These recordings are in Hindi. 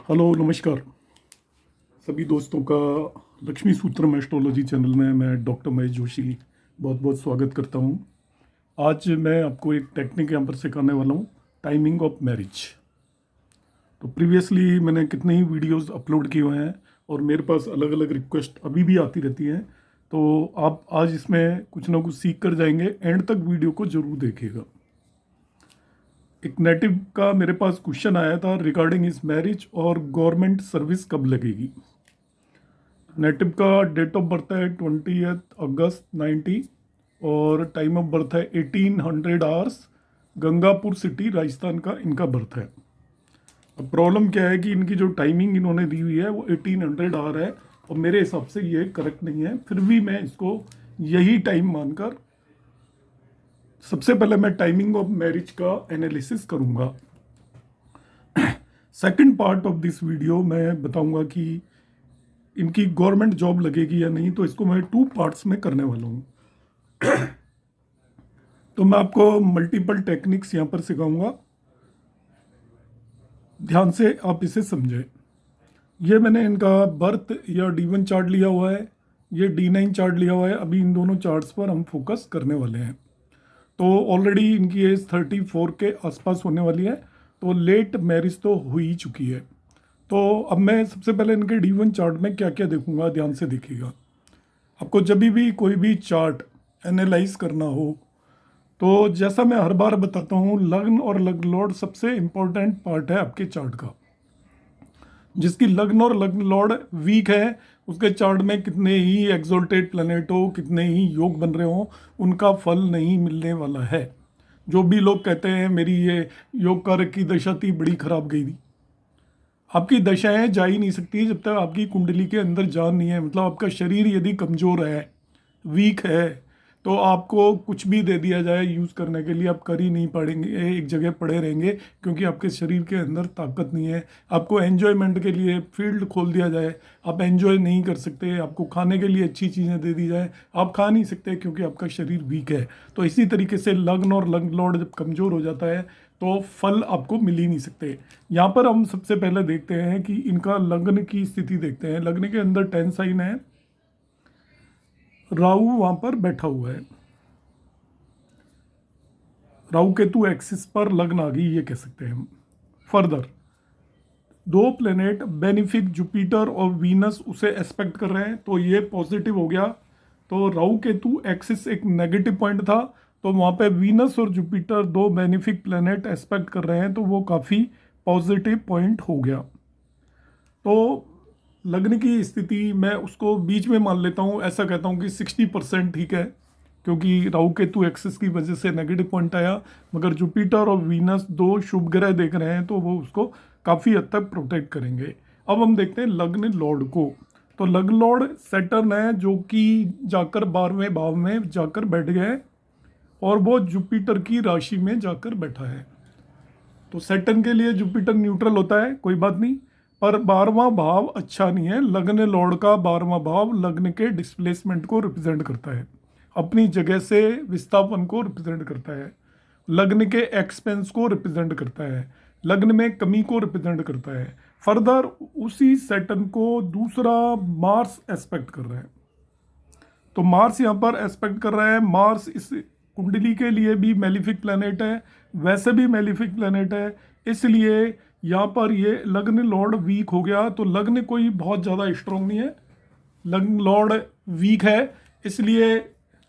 हेलो नमस्कार सभी दोस्तों का लक्ष्मी सूत्रम एस्ट्रोलॉजी चैनल में मैं डॉक्टर महेश जोशी बहुत बहुत स्वागत करता हूं। आज मैं आपको एक टेक्निक यहाँ पर सिखाने वाला हूं, टाइमिंग ऑफ मैरिज। तो प्रीवियसली मैंने कितने ही वीडियोस अपलोड किए हुए हैं और मेरे पास अलग अलग रिक्वेस्ट अभी भी आती रहती हैं। तो आप आज इसमें कुछ ना कुछ सीख कर जाएंगे। एंड तक वीडियो को ज़रूर देखिएगा। एक नेटिव का मेरे पास क्वेश्चन आया था रिगार्डिंग इस मैरिज और गवर्नमेंट सर्विस कब लगेगी। नेटिव का डेट ऑफ बर्थ है 20 अगस्त 90 और टाइम ऑफ बर्थ है 1800 आवर्स। गंगापुर सिटी राजस्थान का इनका बर्थ है। अब प्रॉब्लम क्या है कि इनकी जो टाइमिंग इन्होंने दी हुई है वो 1800 आवर है और मेरे हिसाब से ये करेक्ट नहीं है। फिर भी मैं इसको यही टाइम मानकर सबसे पहले मैं टाइमिंग ऑफ मैरिज का एनालिसिस करूंगा। Second part of this video मैं बताऊंगा कि इनकी गवर्नमेंट जॉब लगेगी या नहीं। तो इसको मैं 2 पार्ट्स में करने वाला हूँ। तो मैं आपको मल्टीपल टेक्निक्स यहाँ पर सिखाऊंगा, ध्यान से आप इसे समझें। ये मैंने इनका बर्थ या D1 चार्ट लिया हुआ है, ये D9 चार्ट लिया हुआ है। अभी इन दोनों चार्ट्स पर हम फोकस करने वाले हैं। तो ऑलरेडी इनकी एज 34 के आसपास होने वाली है, तो लेट मैरिज तो हो ही चुकी है। तो अब मैं सबसे पहले इनके D1 चार्ट में क्या क्या देखूंगा, ध्यान से देखिएगा। आपको जब भी कोई भी चार्ट एनालाइज करना हो तो जैसा मैं हर बार बताता हूँ, लग्न और लग्न लॉर्ड सबसे इम्पोर्टेंट पार्ट है आपके चार्ट का। जिसकी लग्न और लग्न लॉर्ड वीक है उसके चार्ट में कितने ही एक्सोल्टेड प्लैनेट हो, कितने ही योग बन रहे हो, उनका फल नहीं मिलने वाला है। जो भी लोग कहते हैं मेरी ये योग कारक की दशा थी बड़ी खराब गई थी, आपकी दशाएं जा ही नहीं सकती जब तक आपकी कुंडली के अंदर जान नहीं है। मतलब आपका शरीर यदि कमज़ोर है, वीक है, तो आपको कुछ भी दे दिया जाए यूज़ करने के लिए आप कर ही नहीं पाएंगे, एक जगह पड़े रहेंगे, क्योंकि आपके शरीर के अंदर ताकत नहीं है। आपको एन्जॉयमेंट के लिए फील्ड खोल दिया जाए, आप एन्जॉय नहीं कर सकते। आपको खाने के लिए अच्छी चीज़ें दे दी जाए, आप खा नहीं सकते क्योंकि आपका शरीर वीक है। तो इसी तरीके से लग्न और लग्न लॉर्ड जब कमज़ोर हो जाता है तो फल आपको मिल ही नहीं सकते। यहाँ पर हम सबसे पहले देखते हैं कि इनका लग्न की स्थिति देखते हैं। लग्न के अंदर 10 साइन है, राहु वहां पर बैठा हुआ है। राहु केतु एक्सिस पर लग्न आ गई, ये कह सकते हैं हम। फर्दर 2 प्लेनेट बेनिफिक जुपिटर और वीनस उसे एस्पेक्ट कर रहे हैं, तो ये पॉजिटिव हो गया। तो राहु केतु एक्सिस एक नेगेटिव पॉइंट था, तो वहाँ पे वीनस और जुपिटर 2 बेनिफिक प्लेनेट एस्पेक्ट कर रहे हैं, तो वो काफ़ी पॉजिटिव पॉइंट हो गया। तो लग्न की स्थिति मैं उसको बीच में मान लेता हूँ, ऐसा कहता हूँ कि 60% ठीक है, क्योंकि राहु केतु एक्सिस की वजह से नेगेटिव पॉइंट आया। मगर जुपिटर और वीनस 2 शुभ ग्रह देख रहे हैं, तो वो उसको काफ़ी हद तक प्रोटेक्ट करेंगे। अब हम देखते हैं लग्न लॉर्ड को। तो लग्न लॉर्ड सैटर्न है, जो कि जाकर 12वें भाव में जाकर बैठ गए और वो जुपिटर की राशि में जाकर बैठा है। तो सैटर्न के लिए जुपिटर न्यूट्रल होता है, कोई बात नहीं, पर 12वां भाव अच्छा नहीं है। लग्न लॉर्ड का 12वां भाव लग्न के डिस्प्लेसमेंट को रिप्रेजेंट करता है, अपनी जगह से विस्थापन को रिप्रेजेंट करता है, लग्न के एक्सपेंस को रिप्रेजेंट करता है, लग्न में कमी को रिप्रेजेंट करता है। फर्दर उसी सैटर्न को दूसरा मार्स एस्पेक्ट कर रहा है। तो मार्स यहाँ पर एस्पेक्ट कर रहा है। मार्स इस कुंडली के लिए भी मेलिफिक प्लैनेट है, वैसे भी मेलिफिक प्लैनेट है, इसलिए यहाँ पर ये लग्न लॉर्ड वीक हो गया। तो लग्न कोई बहुत ज़्यादा स्ट्रांग नहीं है, लग्न लॉर्ड वीक है, इसलिए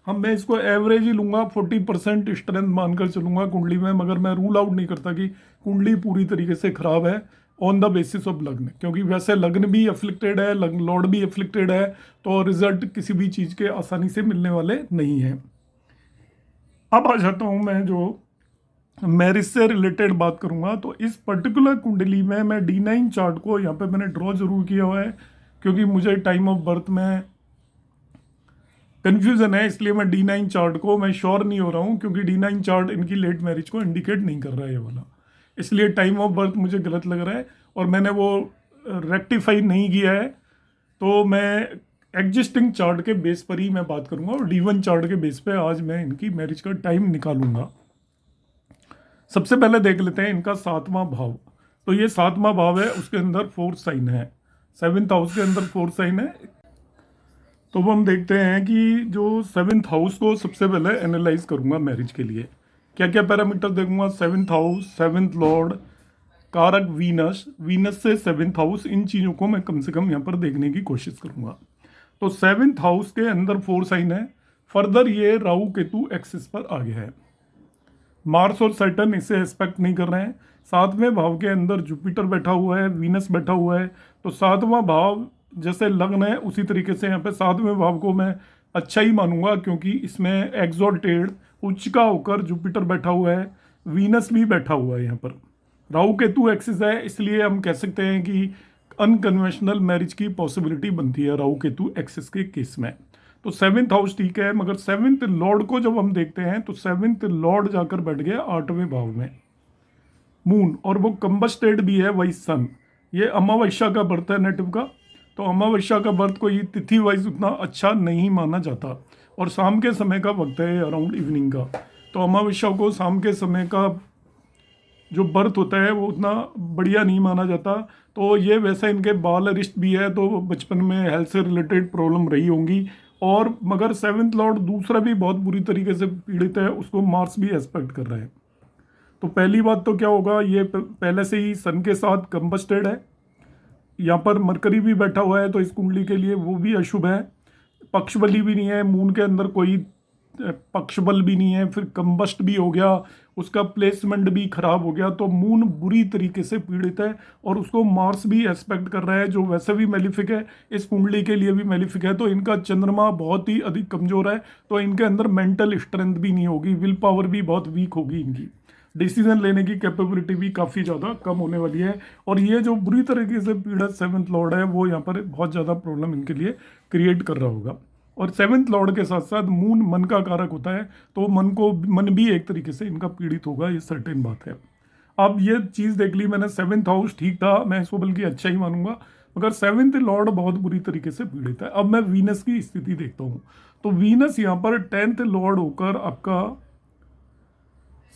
मैं इसको एवरेज ही लूँगा, 40% स्ट्रेंथ मानकर चलूँगा कुंडली में। मगर मैं रूल आउट नहीं करता कि कुंडली पूरी तरीके से खराब है ऑन द बेसिस ऑफ लग्न, क्योंकि वैसे लग्न भी अफ्लिक्टेड है, लग्न लॉर्ड भी अफ्लिक्टेड है, तो रिजल्ट किसी भी चीज़ के आसानी से मिलने वाले नहीं हैं। अब आ जाता हूँ मैं जो मैरिज से रिलेटेड बात करूंगा। तो इस पर्टिकुलर कुंडली में मैं D9 चार्ट को यहाँ पे मैंने ड्रॉ जरूर किया हुआ है, क्योंकि मुझे टाइम ऑफ बर्थ में कन्फ्यूजन है, इसलिए मैं D9 चार्ट को मैं श्योर नहीं हो रहा हूँ, क्योंकि D9 चार्ट इनकी लेट मैरिज को इंडिकेट नहीं कर रहा है ये वाला, इसलिए टाइम ऑफ बर्थ मुझे गलत लग रहा है और मैंने वो रेक्टिफाई नहीं किया है। तो मैं एग्जिस्टिंग चार्ट के बेस पर ही मैं बात करूंगा और D1 चार्ट के बेस पे आज मैं इनकी मैरिज का टाइम निकालूंगा। सबसे पहले देख लेते हैं इनका 7वां भाव। तो ये 7वां भाव है, उसके अंदर 4th साइन है, 7th हाउस के अंदर 4th साइन है। तो अब हम देखते हैं कि जो 7th हाउस को सबसे पहले एनालाइज करूंगा मैरिज के लिए, क्या क्या पैरामीटर देखूंगा। 7th हाउस, 7th लॉर्ड, कारक वीनस, वीनस से 7th हाउस, इन चीज़ों को मैं कम से कम यहाँ पर देखने की कोशिश करूंगा। तो 7th हाउस के अंदर 4 साइन है। फर्दर ये राहु केतु एक्सिस पर आ गया है, मार्स और सैटर्न इसे एक्सपेक्ट नहीं कर रहे हैं। 7वें भाव के अंदर जुपिटर बैठा हुआ है, वीनस बैठा हुआ है। तो 7वां भाव जैसे लग्न है उसी तरीके से यहाँ पे 7वें भाव को मैं अच्छा ही मानूंगा, क्योंकि इसमें एग्जॉल्टेड उच्च का होकर जुपिटर बैठा हुआ है, वीनस भी बैठा हुआ है यहाँ पर। राहु केतु एक्सिस है, इसलिए हम कह सकते हैं कि अनकन्वेंशनल मैरिज की पॉसिबिलिटी बनती है राहु केतु एक्सिस के केस में। तो 7th हाउस ठीक है, मगर 7th लॉर्ड को जब हम देखते हैं तो 7th लॉर्ड जाकर बैठ गया 8वें भाव में, मून, और वो कंबस्टेड भी है वही सन। ये अमावस्या का बर्थ है नेटिव का, तो अमावस्या का बर्थ को ये तिथि वाइज उतना अच्छा नहीं माना जाता, और शाम के समय का वक्त है अराउंड इवनिंग का। तो अमावस्या को शाम के समय का जो बर्थ होता है वो उतना बढ़िया नहीं माना जाता। तो ये वैसे इनके बाल रिष्ट भी है, तो बचपन में हेल्थ से रिलेटेड प्रॉब्लम रही होंगी। और मगर 7th लॉर्ड दूसरा भी बहुत बुरी तरीके से पीड़ित है, उसको मार्स भी एस्पेक्ट कर रहा है। तो पहली बात तो क्या होगा, ये पहले से ही सन के साथ कंबस्टेड है, यहाँ पर मरकरी भी बैठा हुआ है, तो इस कुंडली के लिए वो भी अशुभ है। पक्ष बली भी नहीं है, मून के अंदर कोई पक्ष बल भी नहीं है, फिर कंबस्ट भी हो गया, उसका प्लेसमेंट भी खराब हो गया। तो मून बुरी तरीके से पीड़ित है, और उसको मार्स भी एस्पेक्ट कर रहा है, जो वैसे भी मेलिफिक है, इस कुंडली के लिए भी मेलिफिक है। तो इनका चंद्रमा बहुत ही अधिक कमजोर है, तो इनके अंदर मेंटल स्ट्रेंथ भी नहीं होगी, विल पावर भी बहुत वीक होगी, इनकी डिसीजन लेने की कैपेबिलिटी भी काफ़ी ज़्यादा कम होने वाली है। और ये जो बुरी तरीके से पीड़ित 7th लॉर्ड है, वो यहाँ पर बहुत ज़्यादा प्रॉब्लम इनके लिए क्रिएट कर रहा होगा। और 7th लॉर्ड के साथ साथ मून मन का कारक होता है, तो मन भी एक तरीके से इनका पीड़ित होगा, ये सर्टेन बात है। अब ये चीज़ देख ली मैंने, 7th हाउस ठीक था, मैं इसको बल्कि अच्छा ही मानूंगा, मगर 7th लॉर्ड बहुत बुरी तरीके से पीड़ित है। अब मैं वीनस की स्थिति देखता हूँ, तो वीनस यहाँ पर 10th लॉर्ड होकर आपका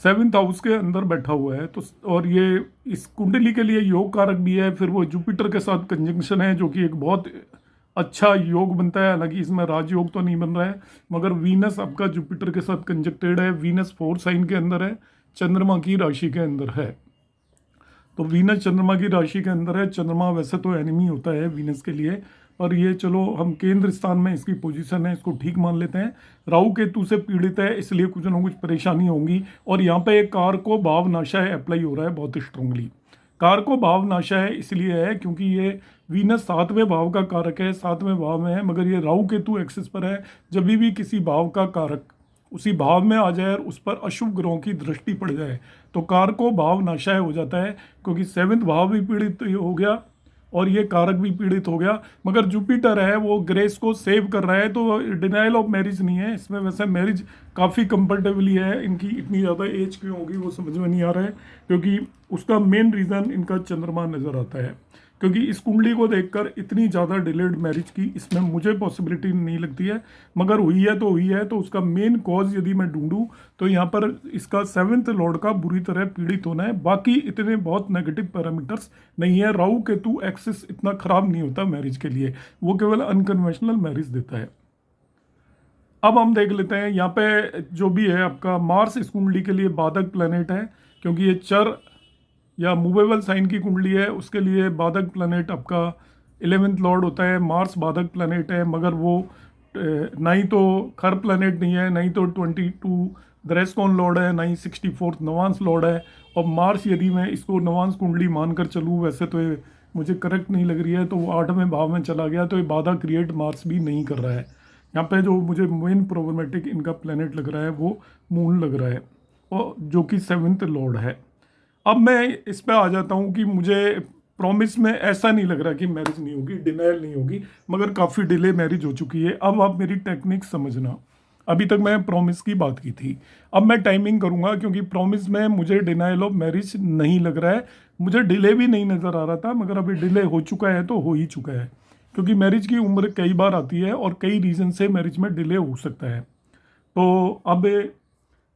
7th हाउस के अंदर बैठा हुआ है। तो और ये इस कुंडली के लिए योग कारक भी है, फिर वो जुपिटर के साथ कंजंक्शन है, जो कि एक बहुत अच्छा योग बनता है। हालांकि इसमें राजयोग तो नहीं बन रहा है, मगर वीनस आपका जुपिटर के साथ कंजक्टेड है। वीनस 4 साइन के अंदर है, चंद्रमा की राशि के अंदर है। तो वीनस चंद्रमा की राशि के अंदर है। चंद्रमा वैसे तो एनिमी होता है वीनस के लिए, पर ये चलो हम केंद्र स्थान में इसकी पोजीशन है, इसको ठीक मान लेते हैं। राहु केतु से पीड़ित है, इसलिए कुछ ना कुछ परेशानी होंगी। और यहाँ पे एक कार को भाव नाशाय अप्लाई हो रहा है बहुत स्ट्रांगली। कार को भाव नाशाय इसलिए है क्योंकि ये वीनस 7वें भाव का कारक है, 7वें भाव में है, मगर ये राहु केतु एक्सिस पर है। जब भी किसी भाव का कारक उसी भाव में आ जाए और उस पर अशुभ ग्रहों की दृष्टि पड़ जाए, तो कार को भाव नाशाय हो जाता है, क्योंकि 7th भाव भी पीड़ित हो गया और ये कारक भी पीड़ित हो गया। मगर जुपिटर है वो ग्रेस को सेव कर रहा है, तो डिनाइल ऑफ मैरिज नहीं है इसमें। वैसे मैरिज काफ़ी कंफर्टेबली है, इनकी इतनी ज़्यादा एज क्यों होगी वो समझ में नहीं आ रहा है, क्योंकि उसका मेन रीज़न इनका चंद्रमा नज़र आता है। क्योंकि इस कुंडली को देखकर इतनी ज़्यादा डिलेड मैरिज की इसमें मुझे पॉसिबिलिटी नहीं लगती है, मगर हुई है तो हुई है। तो उसका मेन कॉज यदि मैं ढूंढूं तो यहाँ पर इसका 7th लॉर्ड का बुरी तरह पीड़ित होना है। बाकी इतने बहुत नेगेटिव पैरामीटर्स नहीं है। राहु केतु एक्सिस इतना खराब नहीं होता मैरिज के लिए, वो केवल अनकन्वेंशनल मैरिज देता है। अब हम देख लेते हैं यहाँ पे जो भी है आपका मार्स इस कुंडली के लिए बाधक प्लैनेट है, क्योंकि ये चर या मूवेबल साइन की कुंडली है, उसके लिए बाधक प्लैनेट आपका 11th लॉर्ड होता है। मार्स बाधक प्लैनेट है, मगर वो ना ही तो खर प्लैनेट नहीं है, ना ही तो 22 द्रेस्कोन लॉर्ड है, ना ही 64th नवांश लॉर्ड है। और मार्स यदि मैं इसको नवांश कुंडली मानकर चलूँ, वैसे तो ये मुझे करेक्ट नहीं लग रही है, तो वो 8वें भाव में चला गया, तो ये बाधा क्रिएट मार्स भी नहीं कर रहा है। यहाँ पे जो मुझे मेन प्रॉब्लमेटिक इनका प्लैनेट लग रहा है वो मून लग रहा है, और जो कि 7th लॉर्ड है। अब मैं इस पे आ जाता हूँ कि मुझे प्रॉमिस में ऐसा नहीं लग रहा कि मैरिज नहीं होगी, डिनाइल नहीं होगी, मगर काफ़ी डिले मैरिज हो चुकी है। अब आप मेरी टेक्निक समझना। अभी तक मैं प्रॉमिस की बात की थी, अब मैं टाइमिंग करूँगा, क्योंकि प्रॉमिस में मुझे डिनाइल ऑफ मैरिज नहीं लग रहा है। मुझे डिले भी नहीं नज़र आ रहा था, मगर अभी डिले हो चुका है तो हो ही चुका है, क्योंकि मैरिज की उम्र कई बार आती है और कई रीज़न से मैरिज में डिले हो सकता है। तो अब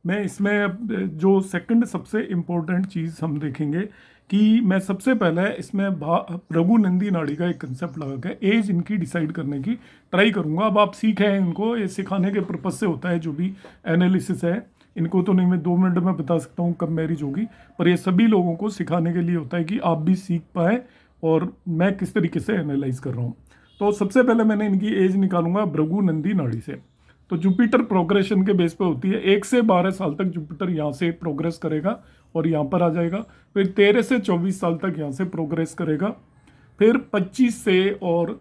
मैं इसमें जो सेकंड सबसे इम्पोर्टेंट चीज़ हम देखेंगे कि मैं सबसे पहले इसमें भृगुनंदी नाड़ी का एक कंसेप्ट लगा के एज इनकी डिसाइड करने की ट्राई करूंगा। अब आप सीखें इनको, ये सिखाने के पर्पज से होता है जो भी एनालिसिस है। इनको तो नहीं मैं 2 मिनट में बता सकता हूँ कब मैरिज होगी, पर ये सभी लोगों को सिखाने के लिए होता है कि आप भी सीख पाए और मैं किस तरीके से एनालाइज कर रहा हूँ। तो सबसे पहले मैंने इनकी एज निकालूंगा भृगुनंदी नाड़ी से। तो जुपिटर प्रोग्रेशन के बेस पे होती है, 1 से 12 साल तक जुपिटर यहाँ से प्रोग्रेस करेगा और यहाँ पर आ जाएगा। फिर 13 से 24 साल तक यहाँ से प्रोग्रेस करेगा। फिर 25 से और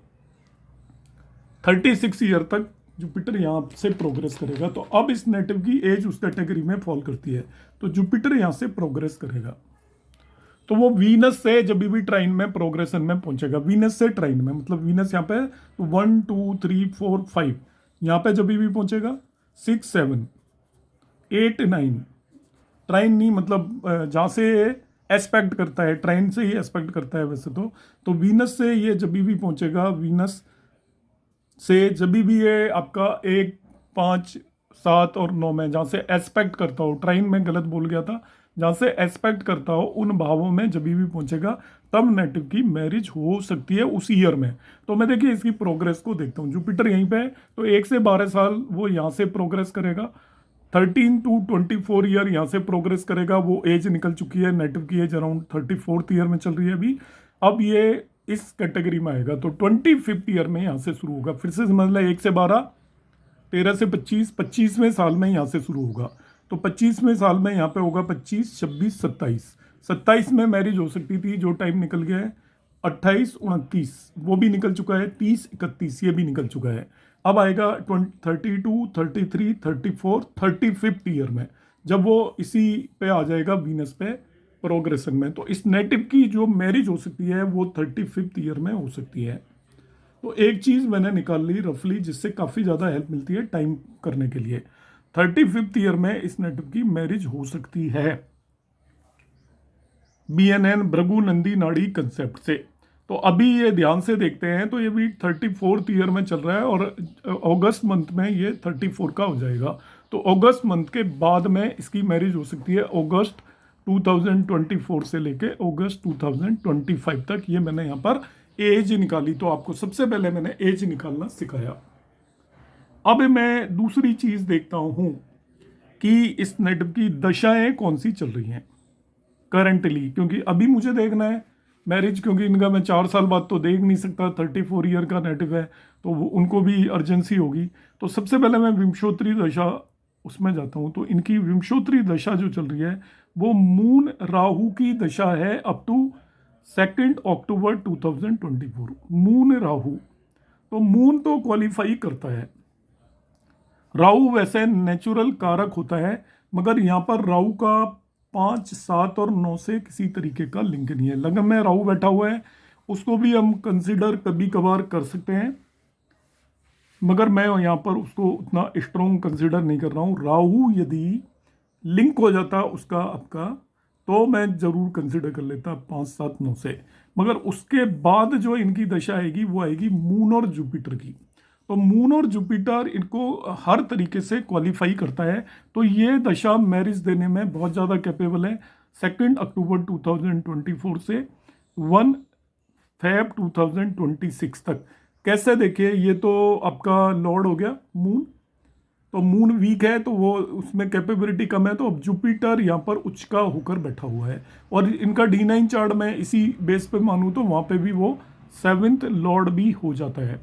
36 ईयर तक जुपिटर यहाँ से प्रोग्रेस करेगा। तो अब इस नेटिव की एज उस कैटेगरी में फॉल करती है, तो जुपिटर यहाँ से प्रोग्रेस करेगा। तो वो वीनस से जब भी ट्राइन में प्रोग्रेशन में पहुंचेगा, वीनस से ट्राइन में, मतलब वीनस यहाँ पे 1 2 3 4 5 यहाँ पे जब भी पहुंचेगा, 6 7 8 9 ट्राइन नहीं, मतलब जहाँ से एस्पेक्ट करता है, ट्राइन से ही एस्पेक्ट करता है वैसे तो वीनस से ये जब भी पहुंचेगा, वीनस से जब भी ये आपका 1 5 7 और 9 में जहाँ से एस्पेक्ट करता हो, ट्राइन में गलत बोल गया था, जहाँ से एस्पेक्ट करता हो उन भावों में जब भी पहुंचेगा तब नेटिव की मैरिज हो सकती है उस ईयर में। तो मैं देखिए इसकी प्रोग्रेस को देखता हूँ, जुपिटर यहीं पे है तो 1 से 12 साल वो यहाँ से प्रोग्रेस करेगा। 13 to 24 ईयर यहाँ से प्रोग्रेस करेगा, वो एज निकल चुकी है, नेटिव की एज अराउंड 34th ईयर में चल रही है अभी। अब ये इस कैटेगरी में आएगा तो 25th ईयर में यहाँ से शुरू होगा। फिर से समझ लें 1 से 12, 13 से 25, 25वें साल में यहाँ से शुरू होगा। तो 25वें साल में यहाँ पे होगा 25 26 27, 27 में मैरिज हो सकती थी, जो टाइम निकल गया है 28 29 वो भी निकल चुका है, 30 31 ये भी निकल चुका है। अब आएगा 32 33 34 35th ईयर में, जब वो इसी पे आ जाएगा वीनस पे प्रोग्रेशन में। तो इस नेटिव की जो मैरिज हो सकती है वो 35th ईयर में हो सकती है। तो एक चीज़ मैंने निकाल ली रफली, जिससे काफ़ी ज़्यादा हेल्प मिलती है टाइम करने के लिए। 35th ईयर में इस नेटिव की मैरिज हो सकती है BNN भृगुनंदी नाड़ी कंसेप्ट से। तो अभी ये ध्यान से देखते हैं तो ये भी 34th ईयर में चल रहा है और अगस्त मंथ में ये 34 का हो जाएगा। तो अगस्त मंथ के बाद में इसकी मैरिज हो सकती है, अगस्त 2024 से लेके अगस्त 2025 तक। ये मैंने यहाँ पर एज निकाली, तो आपको सबसे पहले मैंने एज निकालना सिखाया। अब मैं दूसरी चीज देखता हूं कि इस नेटिव की दशाएं कौन सी चल रही हैं करंटली, क्योंकि अभी मुझे देखना है मैरिज, क्योंकि इनका मैं 4 साल बाद तो देख नहीं सकता, 34 ईयर का नेटिव है तो उनको भी अर्जेंसी होगी। तो सबसे पहले मैं विंशोत्तरी दशा उसमें जाता हूं। तो इनकी विंशोत्तरी दशा जो चल रही है वो मून राहु की दशा है up to 2 October 2024। Moon Rahu, तो मून तो क्वालिफाई करता है, राहु वैसे नेचुरल कारक होता है, मगर यहाँ पर राहु का 5 7 और 9 से किसी तरीके का लिंक नहीं है। लगन में राहु बैठा हुआ है, उसको भी हम कंसिडर कभी कभार कर सकते हैं, मगर मैं यहाँ पर उसको उतना स्ट्रॉन्ग कंसिडर नहीं कर रहा हूँ। राहु यदि लिंक हो जाता उसका आपका, तो मैं जरूर कंसिडर कर लेता 5 7 9 से। मगर उसके बाद जो इनकी दशा आएगी वो आएगी मून और जुपिटर की। तो मून और जुपिटर इनको हर तरीके से क्वालिफाई करता है, तो ये दशा मैरिज देने में बहुत ज़्यादा कैपेबल है। 2 अक्टूबर 2024 से 1 Feb 2026 तक। कैसे देखिए, ये तो आपका लॉर्ड हो गया मून, तो मून वीक है तो वो उसमें कैपेबिलिटी कम है, तो अब जुपिटर यहाँ पर उच्च का होकर बैठा हुआ है। और इनका D9 चार्ट में इसी बेस पे मानूँ तो वहाँ पे भी वो 7th लॉर्ड भी हो जाता है,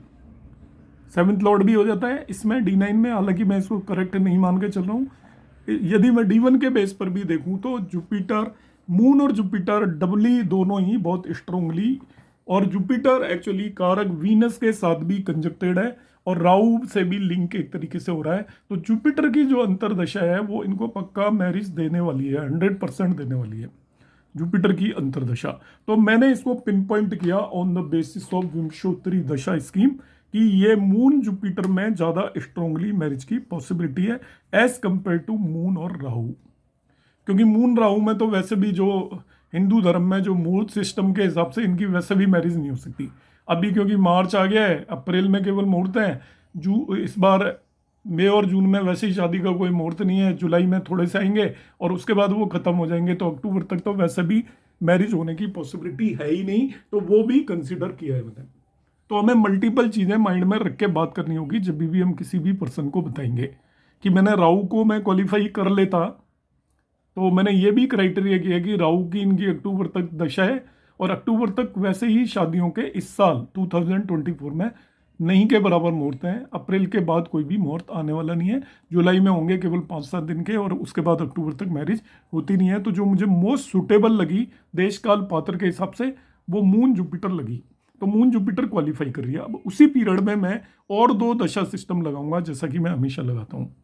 7th लॉर्ड भी हो जाता है इसमें D9 में। हालांकि मैं इसको करेक्ट नहीं मान के चल रहा हूँ। यदि मैं D1 के बेस पर भी देखूँ तो जुपिटर, मून और जुपिटर डबली दोनों ही बहुत स्ट्रोंगली, और जुपिटर एक्चुअली कारक वीनस के साथ भी कंजक्टेड है और राहु से भी लिंक एक तरीके से हो रहा है। तो जुपिटर की जो अंतरदशा है वो इनको पक्का मैरिज देने वाली है, 100% देने वाली है जुपिटर की अंतरदशा। तो मैंने इसको पिन पॉइंट किया ऑन द बेसिस ऑफ विंशोत्तरी दशा स्कीम कि ये मून जुपिटर में ज़्यादा स्ट्रोंगली मैरिज की पॉसिबिलिटी है एज कंपेयर टू मून और राहु। क्योंकि मून राहु में तो वैसे भी जो हिंदू धर्म में जो मुहूर्त सिस्टम के हिसाब से इनकी वैसे भी मैरिज नहीं हो सकती अभी, क्योंकि मार्च आ गया है, अप्रैल में केवल मुहूर्त है। इस बार मई और जून में वैसे ही शादी का कोई मुहूर्त नहीं है, जुलाई में थोड़े से आएंगे और उसके बाद वो खत्म हो जाएंगे। तो अक्टूबर तक तो वैसे भी मैरिज होने की पॉसिबिलिटी है ही नहीं, तो वो भी कंसिडर किया है मैंने। तो हमें मल्टीपल चीज़ें माइंड में रख के बात करनी होगी जब भी हम किसी भी पर्सन को बताएंगे। कि मैंने राहु को मैं क्वालिफाई कर लेता, तो मैंने ये भी क्राइटेरिया किया कि राहु की इनकी अक्टूबर तक दशा है, और अक्टूबर तक वैसे ही शादियों के इस साल 2024 में नहीं के बराबर मुहूर्त हैं। अप्रैल के बाद कोई भी मुहूर्त आने वाला नहीं है। जुलाई में होंगे केवल 5-7 दिन के, और उसके बाद अक्टूबर तक मैरिज होती नहीं है। तो जो मुझे मोस्ट सुटेबल लगी देश काल पात्र के हिसाब से, वो मून जुपिटर लगी। तो मून जुपिटर क्वालिफाई कर रही है। अब उसी पीरियड में मैं और 2 दशा सिस्टम लगाऊंगा, जैसा कि मैं हमेशा लगाता हूँ।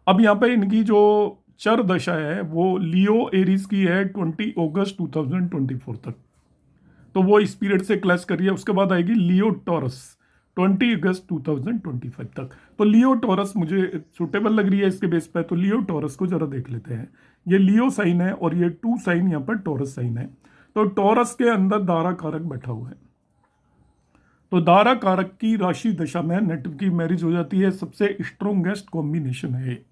अब यहाँ पे इनकी जो चर दशा है वो लियो एरीज की है 20 अगस्त 2024 तक, तो वो इस पीरियड से क्लैश कर रही है। उसके बाद आएगी लियो टॉरस 20 अगस्त 2025 तक। तो लियो टॉरस मुझे सुटेबल लग रही है इसके बेस पे, तो लियो टॉरस को जरा देख लेते हैं। ये लियो साइन है और ये 2 साइन यहाँ पर टॉरस साइन है। तो टॉरस के अंदर दारा कारक बैठा हुआ है, तो दारा कारक की राशि दशा में नेट की मैरिज हो जाती है। सबसे स्ट्रोंगेस्ट कॉम्बिनेशन है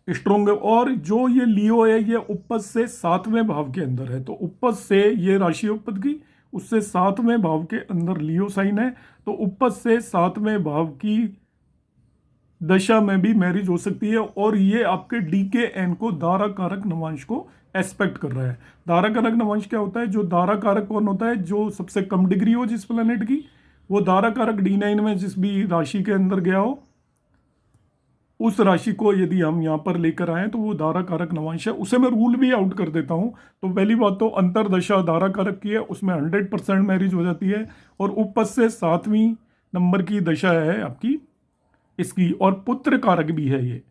स्ट्रोंग। और जो ये लियो है ये उपज से 7वें भाव के अंदर है, तो उपज से ये राशि उपज की, उससे 7वें भाव के अंदर लियो साइन है। तो उपज से 7वें भाव की दशा में भी मैरिज हो सकती है। और ये आपके डीके एन को दारा कारक नवांश को एस्पेक्ट कर रहा है। दारा कारक नवांश क्या होता है? जो दारा कारक कौन होता है? जो सबसे कम डिग्री हो जिस प्लेनेट की, वो दारा कारक D9 में जिस भी राशि के अंदर गया हो, उस राशि को यदि हम यहाँ पर लेकर आए तो वो दारा कारक नवांश है। उसे मैं रूल भी आउट कर देता हूँ। तो पहली बात तो अंतरदशा दारा कारक की है, उसमें 100% मैरिज हो जाती है। और उपज से 7वीं नंबर की दशा है आपकी इसकी, और पुत्र कारक भी है ये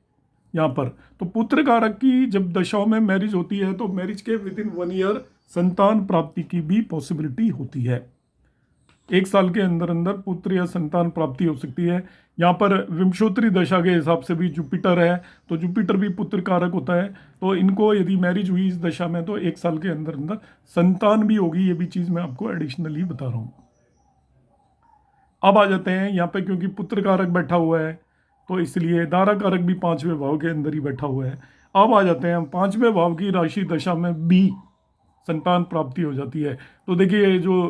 यहाँ पर। तो पुत्र कारक की जब दशाओं में मैरिज होती है तो मैरिज के विदिन 1 ईयर संतान प्राप्ति की भी पॉसिबिलिटी होती है। 1 साल के अंदर अंदर पुत्र या संतान प्राप्ति हो सकती है। यहाँ पर विंशोत्तरी दशा के हिसाब से भी जुपिटर है, तो जुपिटर भी पुत्र कारक होता है। तो इनको यदि मैरिज हुई इस दशा में तो 1 साल के अंदर अंदर संतान भी होगी। ये भी चीज़ मैं आपको एडिशनली बता रहा हूँ। अब आ जाते हैं यहाँ पे, क्योंकि पुत्र कारक बैठा हुआ है तो इसलिए दारा कारक भी 5वें भाव के अंदर ही बैठा हुआ है। अब आ जाते हैं हम 5वें भाव की राशि दशा में भी संतान प्राप्ति हो जाती है। तो देखिए जो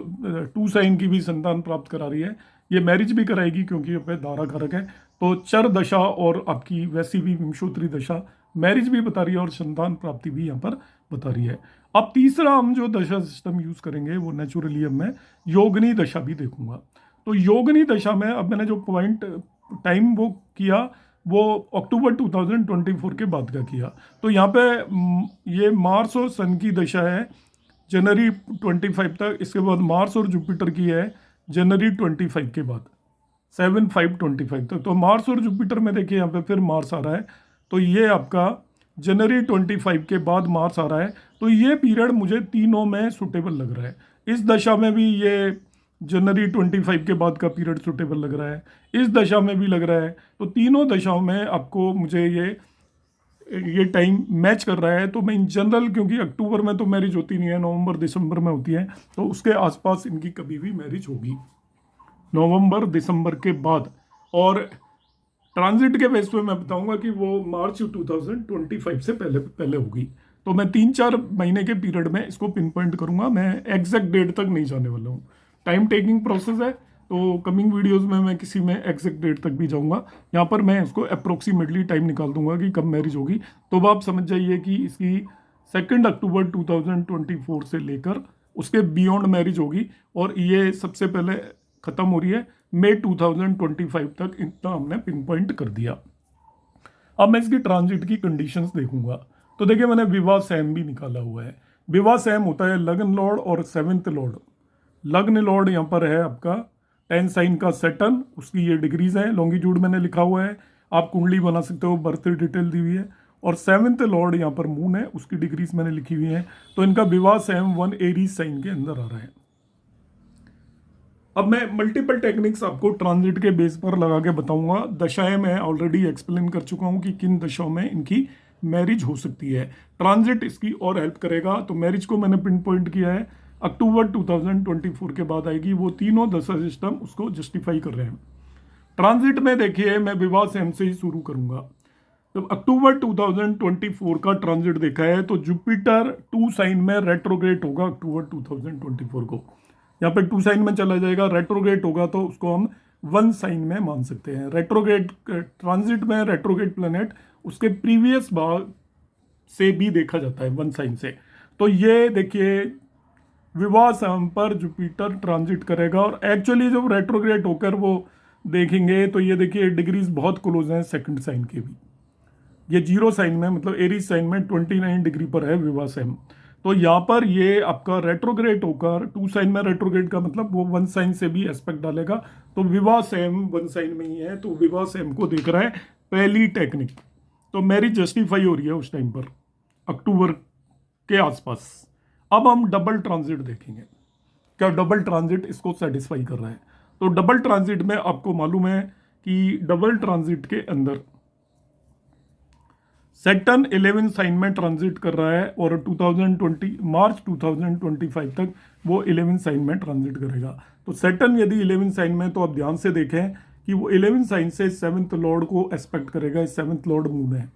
2 साइन की भी संतान प्राप्त करा रही है, ये मैरिज भी कराएगी क्योंकि ये पे दारा कारक है। तो चर दशा और आपकी वैसी भी विंशोत्तरी दशा मैरिज भी बता रही है और संतान प्राप्ति भी यहाँ पर बता रही है। अब तीसरा हम जो दशा सिस्टम यूज करेंगे वो नेचुरली अब मैं योगनी दशा भी देखूंगा। तो योगनी दशा में अब मैंने जो पॉइंट टाइम वो किया वो अक्टूबर 2024 के बाद का किया। तो यहाँ पे ये मार्स और सन की दशा है जनवरी 25 तक। इसके बाद मार्स और जुपिटर की है जनवरी 25 के बाद 7/5/25 तक। तो मार्स और जुपिटर में देखिए यहाँ पे फिर मार्स आ रहा है, तो ये आपका जनवरी 25 के बाद मार्स आ रहा है। तो ये पीरियड मुझे तीनों में सुटेबल लग रहा है। इस दशा में भी ये जनवरी 25 के बाद का पीरियड सुटेबल लग रहा है, इस दशा में भी लग रहा है। तो तीनों दशाओं में आपको मुझे ये टाइम मैच कर रहा है। तो मैं इन जनरल, क्योंकि अक्टूबर में तो मैरिज होती नहीं है, नवंबर दिसंबर में होती है, तो उसके आसपास इनकी कभी भी मैरिज होगी नवंबर दिसंबर के बाद। और ट्रांजिट के बेस पे मैं बताऊंगा कि वो मार्च 2025 से पहले होगी। तो मैं 3-4 महीने के पीरियड में इसको पिन पॉइंट करूंगा। मैं एग्जैक्ट डेट तक नहीं जाने वाला हूँ, टाइम टेकिंग प्रोसेस है। तो कमिंग वीडियोस में मैं किसी में एग्जैक्ट डेट तक भी जाऊंगा। यहाँ पर मैं इसको अप्रोक्सीमेटली टाइम निकाल दूंगा कि कब मैरिज होगी। तो आप समझ जाइए कि इसकी 2 अक्टूबर 2024 से लेकर उसके बियॉन्ड मैरिज होगी। और ये सबसे पहले ख़त्म हो रही है मई 2025 तक, इतना हमने पिन पॉइंट कर दिया। अब मैं इसकी ट्रांजिट की कंडीशंस देखूंगा। तो देखिए मैंने विवाह सैम भी निकाला हुआ है। विवाह सैम होता है लग्न लॉर्ड और 7th लॉर्ड। लग्न लॉर्ड यहाँ पर है आपका 10 साइन का सेटन, उसकी ये डिग्रीज है, लॉन्गिट्यूड मैंने लिखा हुआ है, आप कुंडली बना सकते हो, बर्थ डिटेल दी हुई है। और 7th लॉर्ड यहाँ पर मून है, उसकी डिग्रीज मैंने लिखी हुई है। तो इनका विवाह सैम 1 एरीज साइन के अंदर आ रहा है। अब मैं मल्टीपल टेक्निक्स आपको ट्रांजिट के बेस पर लगा के बताऊंगा। दशाएं मैं ऑलरेडी एक्सप्लेन कर चुका हूं कि किन दशाओं में इनकी मैरिज हो सकती है। ट्रांजिट इसकी और हेल्प करेगा। तो मैरिज को मैंने पिन पॉइंट किया है अक्टूबर 2024 के बाद आएगी। वो तीनों दशा सिस्टम उसको जस्टिफाई कर रहे हैं। ट्रांजिट में देखिए मैं विवाह सैम से ही शुरू करूंगा। तो अक्टूबर 2024 का ट्रांजिट देखा है तो जुपिटर 2 साइन में रेट्रोग्रेड होगा अक्टूबर 2024 को। यहाँ पे 2 साइन में चला जाएगा, रेट्रोग्रेड होगा तो उसको हम 1 साइन में मान सकते हैं। रेट्रोग्रेड ट्रांजिट में रेट्रोग्रेड प्लैनेट उसके प्रीवियस भाग से भी देखा जाता है 1 साइन से। तो ये देखिए विवाह समय पर जुपिटर ट्रांजिट करेगा और एक्चुअली जब रेट्रोग्रेड होकर वो देखेंगे तो ये देखिए डिग्रीज बहुत क्लोज हैं सेकंड साइन के भी। ये 0 साइन में मतलब एरीज साइन में 29 डिग्री पर है विवाह सेम। तो यहाँ पर ये आपका रेट्रोग्रेड होकर 2 साइन में रेट्रोग्रेड का मतलब वो 1 साइन से भी एस्पेक्ट डालेगा। तो विवाह सेम 1 साइन में ही है तो विवाह सेम को देख रहा है पहली टेक्निक। तो मैरिज जस्टिफाई हो रही है उस टाइम पर अक्टूबर के आसपास। अब हम डबल ट्रांजिट देखेंगे, क्या डबल ट्रांजिट इसको सेटिस्फाई कर रहा है। तो डबल ट्रांजिट में आपको मालूम है कि डबल ट्रांजिट के अंदर सैटर्न 11 साइन में ट्रांजिट कर रहा है और 2020 मार्च 2025 तक वो 11 साइन में ट्रांजिट करेगा। तो सैटर्न यदि 11 साइन में तो आप ध्यान से देखें कि वो 11 साइन से 7th लॉर्ड को एस्पेक्ट करेगा। 7th लॉर्ड मून है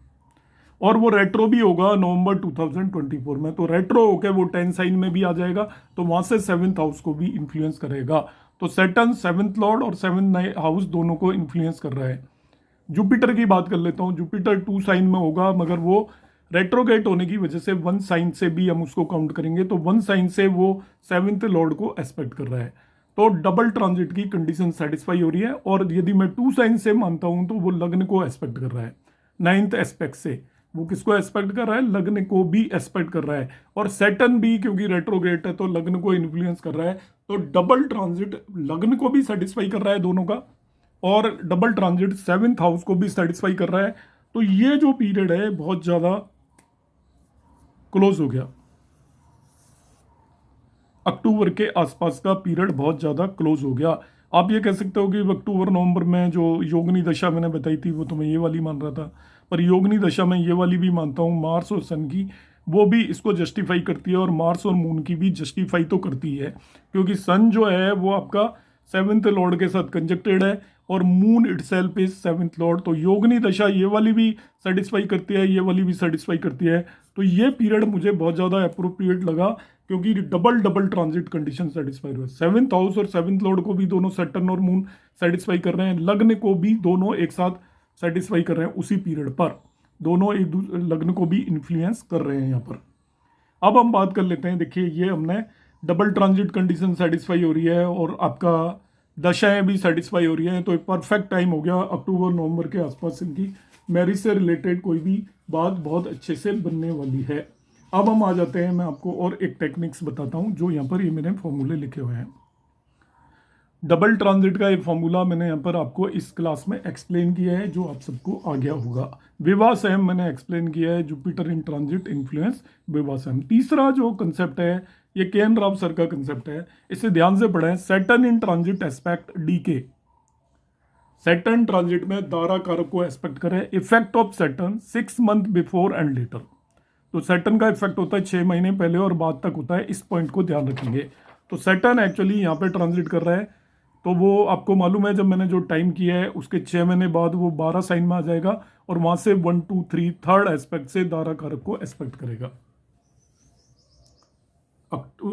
और वो रेट्रो भी होगा नवंबर 2024 में। तो रेट्रो होकर वो 10 साइन में भी आ जाएगा तो वहां से 7th हाउस को भी इन्फ्लुएंस करेगा। तो सैटर्न 7th लॉर्ड और 7th हाउस दोनों को इन्फ्लुएंस कर रहा है। जुपिटर की बात कर लेता हूं, जुपिटर 2 साइन में होगा मगर वो रेट्रोगेट होने की वजह से 1 साइन से भी हम उसको काउंट करेंगे। तो 1 साइन से वो 7th लॉर्ड को एस्पेक्ट कर रहा है। तो डबल ट्रांजिट की कंडीशन सेटिस्फाई हो रही है। और यदि मैं 2 साइन से मानता हूं तो वो लग्न को एस्पेक्ट कर रहा है 9th एस्पेक्ट से। वो किसको एस्पेक्ट कर रहा है? लग्न को भी एस्पेक्ट कर रहा है। और सैटर्न भी क्योंकि रेट्रोग्रेड है तो लग्न को इन्फ्लुएंस कर रहा है। तो डबल ट्रांजिट लग्न को भी सेटिस्फाई कर रहा है दोनों का और डबल ट्रांजिट 7th हाउस को भी सेटिस्फाई कर रहा है। तो ये जो पीरियड है बहुत ज्यादा क्लोज हो गया। अक्टूबर के आसपास का पीरियड बहुत ज्यादा क्लोज हो गया। आप ये कह सकते हो कि अक्टूबर नवंबर में जो योगिनी दशा मैंने बताई थी वो तो मैं ये वाली मान रहा था, पर योगिनी दशा में ये वाली भी मानता हूँ मार्स और सन की, वो भी इसको जस्टिफाई करती है और मार्स और मून की भी जस्टिफाई तो करती है क्योंकि सन जो है वो आपका 7th लॉर्ड के साथ कंजक्टेड है और moon itself is 7th Lord. तो योगिनी दशा ये वाली भी सेटिस्फाई करती है, ये वाली भी सेटिस्फाई करती है। तो ये पीरियड मुझे बहुत ज़्यादा अप्रोप्रिएट लगा क्योंकि डबल ट्रांजिट कंडीशन सेटिस्फाई हुआ। 7th हाउस और 7th लॉर्ड को भी दोनों सैटर्न और मून सेटिस्फाई कर रहे हैं, लग्न को भी दोनों एक साथ सेटिस्फाई कर रहे हैं उसी पीरियड पर। दोनों एक लग्न को भी इन्फ्लुएंस कर रहे हैं यहाँ पर। अब हम बात कर लेते हैं, देखिए ये हमने डबल ट्रांजिट कंडीशन सेटिस्फाई हो रही है और आपका दशाएं भी सेटिस्फाई हो रही हैं। तो एक परफेक्ट टाइम हो गया अक्टूबर नवंबर के आसपास इनकी मैरिज से रिलेटेड कोई भी बात बहुत अच्छे से बनने वाली है। अब हम आ जाते हैं, मैं आपको और एक टेक्निक्स बताता हूं जो यहाँ पर ये मैंने फॉर्मूले लिखे हुए हैं। डबल ट्रांजिट का ये फॉर्मूला मैंने यहाँ पर आपको इस क्लास में एक्सप्लेन किया है जो आप सबको आ गया होगा। विवाह सेम मैंने एक्सप्लेन किया है, जुपिटर इन ट्रांजिट इन्फ्लुएंस विवाह सेम। तीसरा जो कंसेप्ट है ये के.एन. राव सर का कंसेप्ट है, इसे ध्यान से पढ़ें। Saturn in transit aspect DK. Saturn transit में दारा कारक को एस्पेक्ट करें। Effect of Saturn 6 month before and later. तो सैटर्न का इफेक्ट होता है 6 महीने पहले और बाद तक होता है, इस पॉइंट को ध्यान रखेंगे। तो सैटर्न एक्चुअली यहाँ पे ट्रांजिट कर रहा है तो वो आपको मालूम है जब मैंने जो टाइम किया है उसके 6 महीने बाद वो 12 साइन में आ जाएगा और वहां से 1 2 3 थर्ड एस्पेक्ट से दारा कारक को एस्पेक्ट करेगा।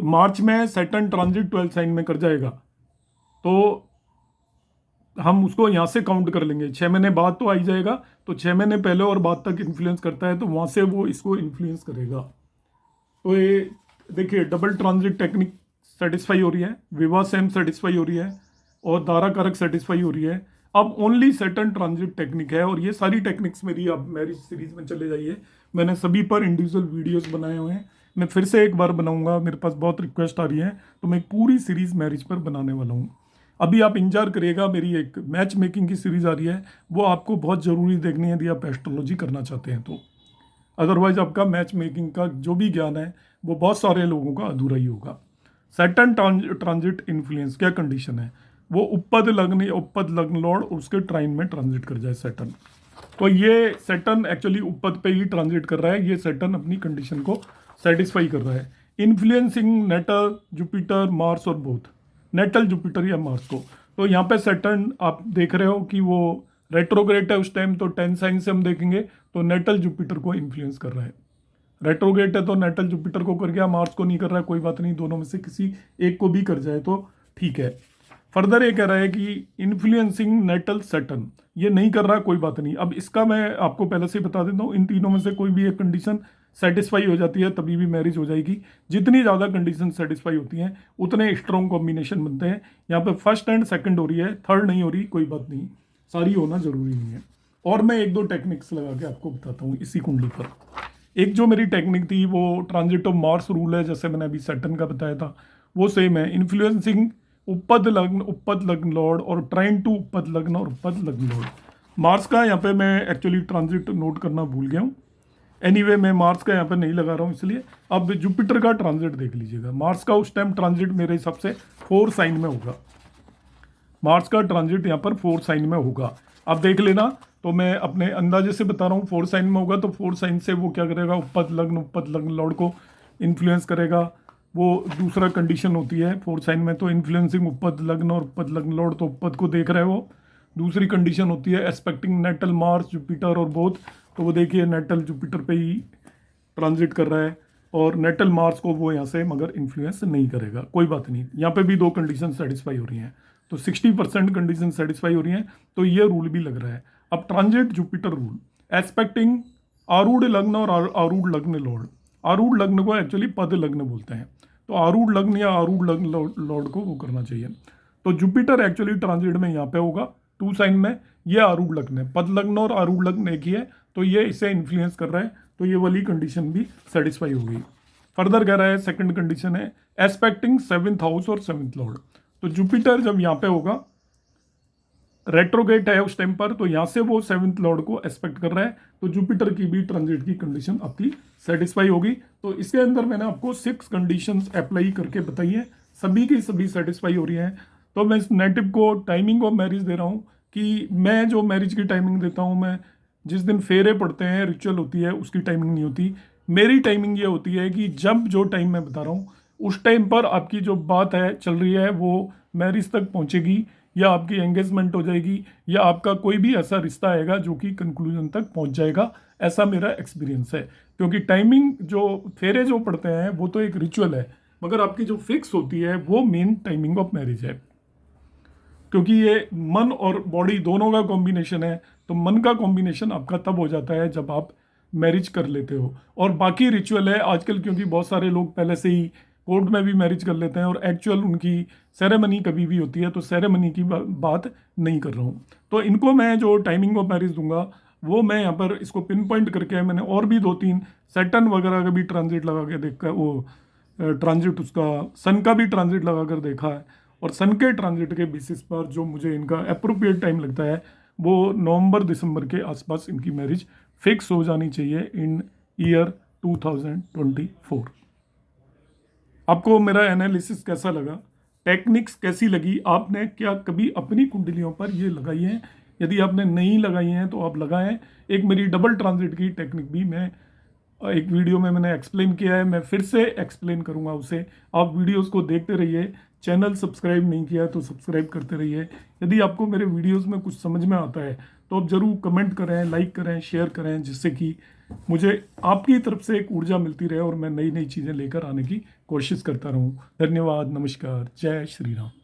मार्च में सैटर्न ट्रांजिट 12 साइन में कर जाएगा तो हम उसको यहां से काउंट कर लेंगे। 6 महीने बाद तो आ ही जाएगा, तो 6 महीने पहले और बाद तक इन्फ्लुएंस करता है तो वहां से वो इसको इन्फ्लुएंस करेगा। तो ये देखिए डबल ट्रांजिट टेक्निक सेटिस्फाई हो रही है, विवाह सेम सेटिस्फाई हो रही है और दारा कारक सेटिस्फाई हो रही है। अब ओनली सैटर्न ट्रांजिट टेक्निक है और ये सारी टेक्निक्स मेरी आप मैरिज सीरीज में चले जाइए, मैंने सभी पर इंडिविजुअल वीडियोस बनाए हुए हैं। मैं फिर से एक बार बनाऊंगा, मेरे पास बहुत रिक्वेस्ट आ रही है तो मैं एक पूरी सीरीज मैरिज पर बनाने वाला हूँ। अभी आप इंतजार करिएगा, मेरी एक मैच मेकिंग की सीरीज आ रही है, वो आपको बहुत ज़रूरी देखनी है यदि आप एस्ट्रोलॉजी करना चाहते हैं तो। अदरवाइज आपका मैच मेकिंग का जो भी ज्ञान है वो बहुत सारे लोगों का अधूरा ही होगा। सैटर्न ट्रांजिट इन्फ्लुएंस क्या कंडीशन है, वो उपपद लग्न लॉर्ड उसके ट्राइन में ट्रांजिट कर जाए सैटर्न। तो ये सैटर्न एक्चुअली उपपद पे ही ट्रांजिट कर रहा है, ये सैटर्न अपनी कंडीशन को सेटिस्फाई कर रहा है। इन्फ्लुएंसिंग नेटल जुपिटर मार्स और बोथ, नेटल जुपिटर या मार्स को। तो यहाँ पे सैटर्न आप देख रहे हो कि वो रेट्रोग्रेड है उस टाइम, तो 10 साइन से हम देखेंगे तो नेटल जुपिटर को इन्फ्लुएंस कर रहा है। रेट्रोग्रेड है तो नेटल जुपिटर को कर गया, मार्स को नहीं कर रहा है, कोई बात नहीं, दोनों में से किसी एक को भी कर जाए तो ठीक है। फर्दर ये कह रहा है कि इन्फ्लुएंसिंग नेटल सैटर्न, ये नहीं कर रहा, कोई बात नहीं। अब इसका मैं आपको पहले से ही बता देता हूँ, इन तीनों में से कोई भी एक कंडीशन सेटिस्फाई हो जाती है तभी भी मैरिज हो जाएगी। जितनी ज़्यादा कंडीशन सेटिस्फाई होती हैं उतने स्ट्रॉन्ग कॉम्बिनेशन बनते हैं। यहाँ पे फर्स्ट एंड सेकंड हो रही है, थर्ड नहीं हो रही, कोई बात नहीं, सारी होना जरूरी नहीं है। और मैं एक दो टेक्निक्स लगा के आपको बताता हूँ इसी कुंडली पर। एक जो मेरी टेक्निक थी वो ट्रांजिट ऑफ मार्स रूल है, जैसे मैंने अभी सैटर्न का बताया था, वो सेम है। इन्फ्लुएंसिंग उपद लग्न लॉर्ड और ट्राइन टू उपद लग्न और उपद लग्न लॉर्ड। मार्स का यहाँ पे मैं एक्चुअली ट्रांजिट नोट करना भूल गया हूँ। एनीवे मैं मार्स का यहाँ पे नहीं लगा रहा हूँ इसलिए। अब जुपिटर का ट्रांजिट देख लीजिएगा। मार्स का उस टाइम ट्रांजिट मेरे हिसाब से 4 साइन में होगा। मार्स का ट्रांजिट यहाँ पर 4 साइन में होगा। अब देख लेना, तो मैं अपने अंदाजे से बता रहा हूँ 4 साइन में होगा, तो 4 साइन से वो क्या करेगा, उपद लग्न लॉर्ड को इन्फ्लुएंस करेगा। वो दूसरा कंडीशन होती है 4 साइन में, तो इन्फ्लुएंसिंग उपद लग्न और उपद लग्न लॉर्ड, तो उपद को देख रहे हो। दूसरी कंडीशन होती है एस्पेक्टिंग नेटल मार्स जुपिटर और बोथ, तो वो देखिए नेटल जुपिटर पे ही ट्रांजिट कर रहा है और नेटल मार्स को वो यहाँ से मगर इन्फ्लुएंस नहीं करेगा, कोई बात नहीं। यहाँ पे भी 2 कंडीशन सेटिस्फाई हो रही हैं, तो 60% कंडीशन सेटिस्फाई हो रही हैं, तो ये रूल भी लग रहा है। अब ट्रांजिट जुपिटर रूल एस्पेक्टिंग आरूढ़ लग्न और आरूढ़ लग्न लॉर्ड। आरूढ़ लग्न को एक्चुअली पद लग्न बोलते हैं, तो आरूढ़ लग्न या आरूढ़ लग्न लॉर्ड को वो करना चाहिए। तो जुपिटर एक्चुअली ट्रांजिट में यहाँ पे होगा 2 साइन में, ये आरूढ़ लग्न है। पद लग्न और आरूढ़ लग्न एक ही है, तो ये इसे इन्फ्लुएंस कर रहा है, तो ये वाली कंडीशन भी सेटिस्फाई हो गई। फर्दर कह रहा है सेकंड कंडीशन है एस्पेक्टिंग 7th हाउस और 7th लॉर्ड। तो जुपिटर जब यहाँ पे होगा, रेट्रोगेट है उस टाइम पर, तो यहाँ से वो 7th लॉर्ड को एस्पेक्ट कर रहा है, तो जुपिटर की भी ट्रांजिट की कंडीशन आपकी सेटिस्फाई होगी। तो इसके अंदर मैंने आपको 6 कंडीशंस अप्लाई करके बताई है, सभी की सभी सेटिस्फाई हो रही हैं। तो मैं इस नेटिव को टाइमिंग ऑफ मैरिज दे रहा हूँ कि मैं जो मैरिज की टाइमिंग देता हूँ, मैं जिस दिन फेरे पड़ते हैं, रिचुअल होती है, उसकी टाइमिंग नहीं होती। मेरी टाइमिंग ये होती है कि जब जो टाइम मैं बता रहा हूँ उस टाइम पर आपकी जो बात है चल रही है वो मैरिज तक पहुँचेगी, या आपकी एंगेजमेंट हो जाएगी, या आपका कोई भी ऐसा रिश्ता आएगा जो कि कंक्लूजन तक पहुँच जाएगा। ऐसा मेरा एक्सपीरियंस है, क्योंकि टाइमिंग जो फेरे जो पड़ते हैं वो तो एक रिचुअल है, मगर आपकी जो फिक्स होती है वो मेन टाइमिंग ऑफ मैरिज है। क्योंकि ये मन और बॉडी दोनों का कॉम्बिनेशन है, तो मन का कॉम्बिनेशन आपका तब हो जाता है जब आप मैरिज कर लेते हो। और बाकी रिचुअल है आजकल, क्योंकि बहुत सारे लोग पहले से ही कोर्ट में भी मैरिज कर लेते हैं और एक्चुअल उनकी सेरेमनी कभी भी होती है, तो सेरेमनी की बात नहीं कर रहा हूँ। तो इनको मैं जो टाइमिंग ऑफ मैरिज दूंगा वो मैं यहाँ पर इसको पिन पॉइंट करके, मैंने और भी 2-3 सैटर्न वगैरह का भी ट्रांजिट लगा के देखा, वो ट्रांजिट उसका सन का भी ट्रांजिट लगा कर देखा है, और सन के ट्रांजिट के बेसिस पर जो मुझे इनका अप्रोप्रिएट टाइम लगता है वो नवंबर-दिसंबर के आसपास इनकी मैरिज फिक्स हो जानी चाहिए इन ईयर 2024। आपको मेरा एनालिसिस कैसा लगा, टेक्निक्स कैसी लगी, आपने क्या कभी अपनी कुंडलियों पर ये लगाई हैं? यदि आपने नहीं लगाई हैं तो आप लगाएं। एक मेरी डबल ट्रांजिट की टेक्निक भी मैं एक वीडियो में मैंने एक्सप्लेन किया है, मैं फिर से एक्सप्लेन करूंगा उसे। आप वीडियोस को देखते रहिए, चैनल सब्सक्राइब नहीं किया तो सब्सक्राइब करते रहिए। यदि आपको मेरे वीडियोस में कुछ समझ में आता है तो आप ज़रूर कमेंट करें, लाइक करें, शेयर करें, जिससे कि मुझे आपकी तरफ से एक ऊर्जा मिलती रहे और मैं नई नई चीज़ें लेकर आने की कोशिश करता रहूं। धन्यवाद, नमस्कार, जय श्री राम।